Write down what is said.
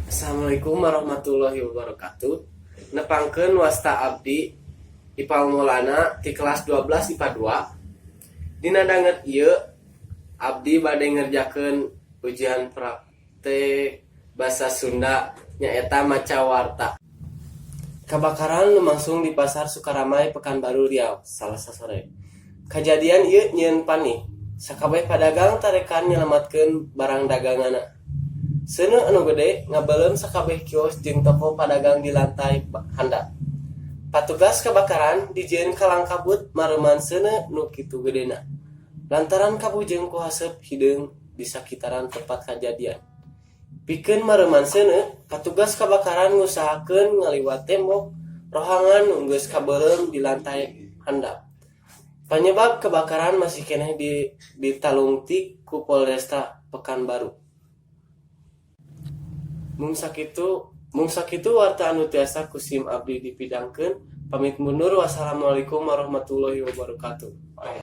Assalamualaikum warahmatullahi wabarakatuh. Nepangkeun wasta abdi IPA Maulana di kelas 12 IPA 2. Dina danget ieu abdi bade ngerjakeun ujian praktek bahasa Sunda nyaeta macawarta. Kebakaran lumangsung di Pasar Sukaramai Pekanbaru Riau Salasa sore. Kejadian ieu nyieun panik. Sakabeh padagang tarekan nyelamatkeun barang daganganna. Seuneu anu gede ngabaleum sakabeh kios jeung toko padagang di lantai handap. Patugas kebakaran dijieun kalang kabut mareuman seuneu nu kitu gedena. Lantaran kabujeng ku haseup hideung di sakitaran tempat kajadian. Pikeun mareuman seuneu, patugas kebakaran ngusahakeun ngaliwat tembok rohangan nu geus kabeuleum di lantai handap. Penyebab kebakaran masih keneh ditalungtik ku Polresta Pekanbaru. Mung sakitu warta anu tiasa ku SIM abdi dipidangkeun. Pamit mundur. Wassalamualaikum warahmatullahi wabarakatuh.